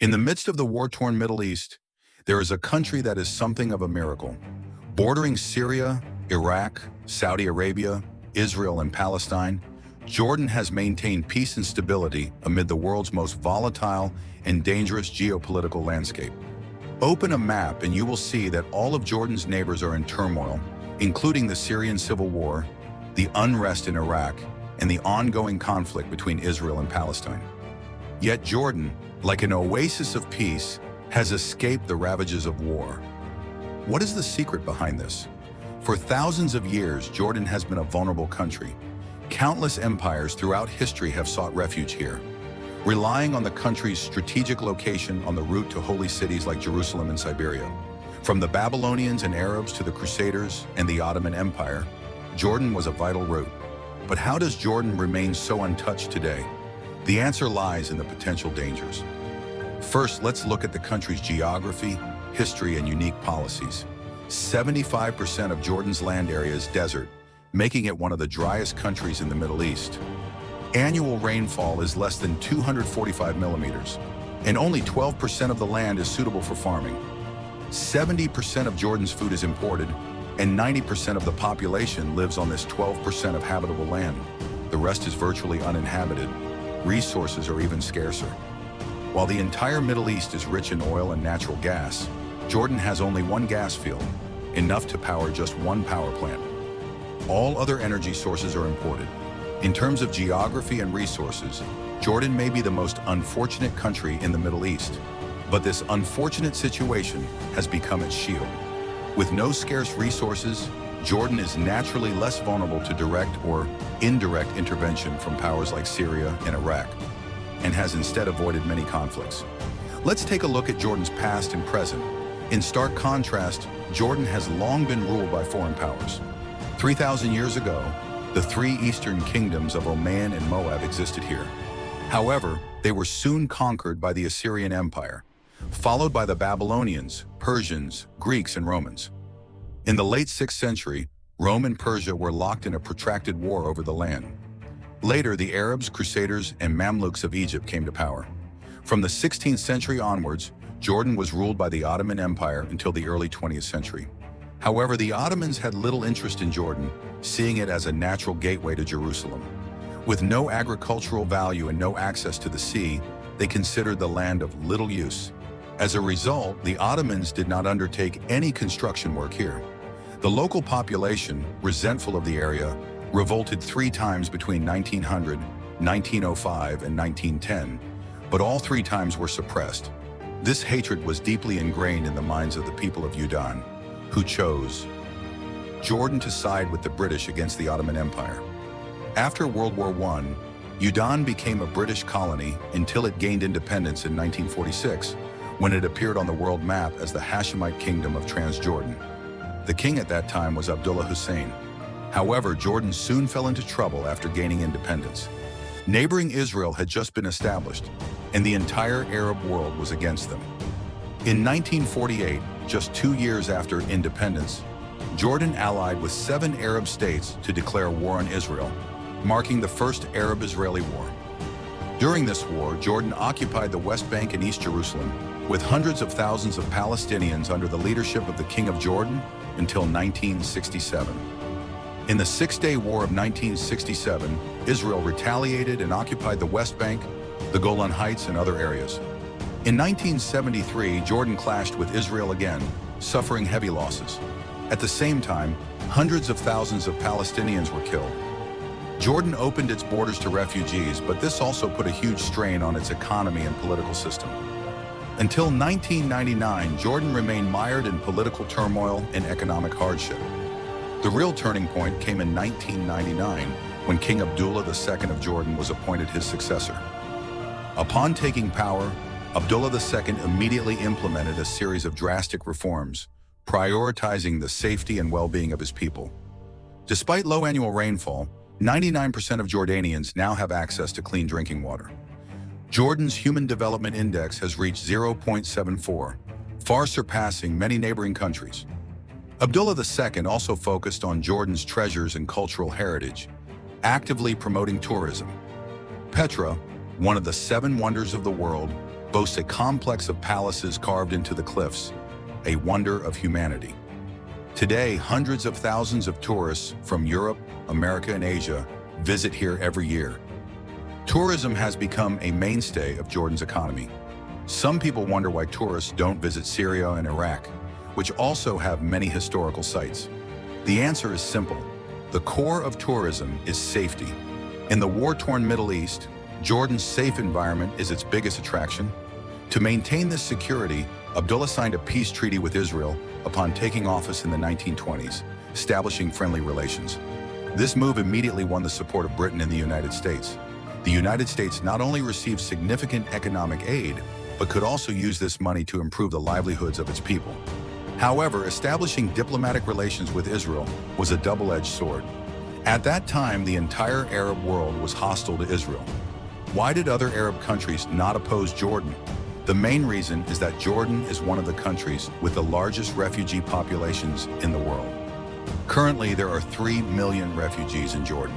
In the midst of the war-torn Middle East, there is a country that is something of a miracle. Bordering Syria, Iraq, Saudi Arabia, Israel, and Palestine, Jordan has maintained peace and stability amid the world's most volatile and dangerous geopolitical landscape. Open a map and you will see that all of Jordan's neighbors are in turmoil, including the Syrian civil war, the unrest in Iraq, and the ongoing conflict between Israel and Palestine. Yet Jordan, like an oasis of peace, has escaped the ravages of war. What is the secret behind this? For thousands of years, Jordan has been a vulnerable country. Countless empires throughout history have sought refuge here, relying on the country's strategic location on the route to holy cities like Jerusalem and Syria. From the Babylonians and Arabs to the Crusaders and the Ottoman Empire, Jordan was a vital route. But how does Jordan remain so untouched today? The answer lies in the potential dangers. First, let's look at the country's geography, history, and unique policies. 75% of Jordan's land area is desert, making it one of the driest countries in the Middle East. Annual rainfall is less than 245 millimeters, and only 12% of the land is suitable for farming. 70% of Jordan's food is imported, and 90% of the population lives on this 12% of habitable land. The rest is virtually uninhabited. Resources are even scarcer. While the entire Middle East is rich in oil and natural gas, Jordan has only one gas field, enough to power just one power plant. All other energy sources are imported. In terms of geography and resources, Jordan may be the most unfortunate country in the Middle East, but this unfortunate situation has become its shield. With no scarce resources, Jordan is naturally less vulnerable to direct or indirect intervention from powers like Syria and Iraq, and has instead avoided many conflicts. Let's take a look at Jordan's past and present. In stark contrast, Jordan has long been ruled by foreign powers. 3,000 years ago, the three eastern kingdoms of Oman and Moab existed here. However, they were soon conquered by the Assyrian Empire, followed by the Babylonians, Persians, Greeks, and Romans. In the late 6th century, Rome and Persia were locked in a protracted war over the land. Later, the Arabs, Crusaders, and Mamluks of Egypt came to power. From the 16th century onwards, Jordan was ruled by the Ottoman Empire until the early 20th century. However, the Ottomans had little interest in Jordan, seeing it as a natural gateway to Jerusalem. With no agricultural value and no access to the sea, they considered the land of little use. As a result, the Ottomans did not undertake any construction work here. The local population, resentful of the area, revolted 3 times between 1900, 1905, and 1910, but all 3 times were suppressed. This hatred was deeply ingrained in the minds of the people of Yudan, who chose Jordan to side with the British against the Ottoman Empire. After World War I, Yudan became a British colony until it gained independence in 1946, when it appeared on the world map as the Hashemite Kingdom of Transjordan. The king at that time was Abdullah Hussein. However, Jordan soon fell into trouble after gaining independence. Neighboring Israel had just been established, and the entire Arab world was against them. In 1948, just 2 years after independence, Jordan allied with 7 Arab states to declare war on Israel, marking the first Arab-Israeli war. During this war, Jordan occupied the West Bank and East Jerusalem, with hundreds of thousands of Palestinians under the leadership of the King of Jordan until 1967. In the Six-Day War of 1967, Israel retaliated and occupied the West Bank, the Golan Heights, and other areas. In 1973, Jordan clashed with Israel again, suffering heavy losses. At the same time, hundreds of thousands of Palestinians were killed. Jordan opened its borders to refugees, but this also put a huge strain on its economy and political system. Until 1999, Jordan remained mired in political turmoil and economic hardship. The real turning point came in 1999, when King Abdullah II of Jordan was appointed his successor. Upon taking power, Abdullah II immediately implemented a series of drastic reforms, prioritizing the safety and well-being of his people. Despite low annual rainfall, 99% of Jordanians now have access to clean drinking water. Jordan's Human Development Index has reached 0.74, far surpassing many neighboring countries. Abdullah II also focused on Jordan's treasures and cultural heritage, actively promoting tourism. Petra, one of the 7 wonders of the world, boasts a complex of palaces carved into the cliffs, a wonder of humanity. Today, hundreds of thousands of tourists from Europe, America, and Asia visit here every year. Tourism has become a mainstay of Jordan's economy. Some people wonder why tourists don't visit Syria and Iraq, which also have many historical sites. The answer is simple. The core of tourism is safety. In the war-torn Middle East, Jordan's safe environment is its biggest attraction. To maintain this security, Abdullah signed a peace treaty with Israel upon taking office in the 1920s, establishing friendly relations. This move immediately won the support of Britain and the United States. The United States not only received significant economic aid, but could also use this money to improve the livelihoods of its people. However, establishing diplomatic relations with Israel was a double-edged sword. At that time, the entire Arab world was hostile to Israel. Why did other Arab countries not oppose Jordan? The main reason is that Jordan is one of the countries with the largest refugee populations in the world. Currently, there are 3 million refugees in Jordan.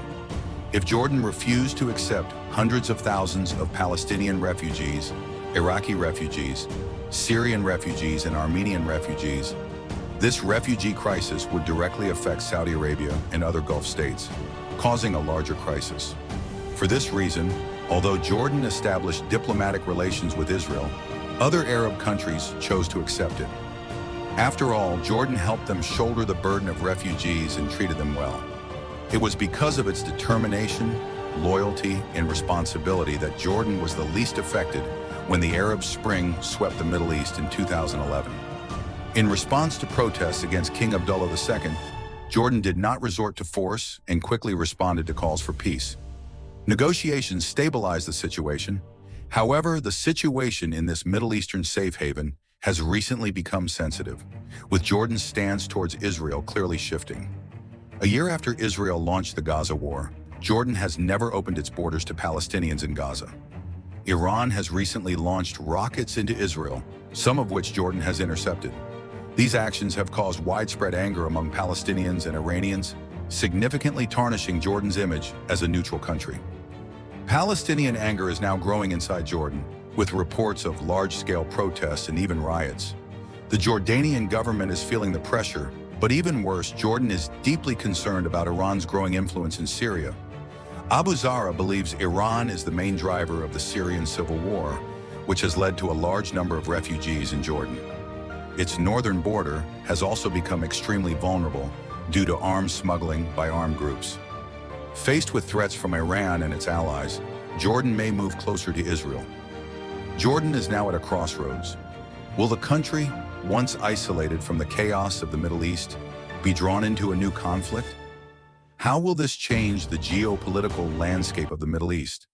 If Jordan refused to accept hundreds of thousands of Palestinian refugees, Iraqi refugees, Syrian refugees, and Armenian refugees, this refugee crisis would directly affect Saudi Arabia and other Gulf states, causing a larger crisis. For this reason, although Jordan established diplomatic relations with Israel, other Arab countries chose to accept it. After all, Jordan helped them shoulder the burden of refugees and treated them well. It was because of its determination, loyalty, and responsibility that Jordan was the least affected when the Arab Spring swept the Middle East in 2011. In response to protests against King Abdullah II, Jordan did not resort to force and quickly responded to calls for peace. Negotiations stabilized the situation. However, the situation in this Middle Eastern safe haven has recently become sensitive, with Jordan's stance towards Israel clearly shifting. A year after Israel launched the Gaza war, Jordan has never opened its borders to Palestinians in Gaza. Iran has recently launched rockets into Israel, some of which Jordan has intercepted. These actions have caused widespread anger among Palestinians and Iranians, significantly tarnishing Jordan's image as a neutral country. Palestinian anger is now growing inside Jordan, with reports of large-scale protests and even riots. The Jordanian government is feeling the pressure, but even worse, Jordan is deeply concerned about Iran's growing influence in Syria. Abu Zahra believes Iran is the main driver of the Syrian civil war, which has led to a large number of refugees in Jordan. Its northern border has also become extremely vulnerable due to arms smuggling by armed groups. Faced with threats from Iran and its allies, Jordan may move closer to Israel. Jordan is now at a crossroads. Will the country, once isolated from the chaos of the Middle East, be drawn into a new conflict? How will this change the geopolitical landscape of the Middle East?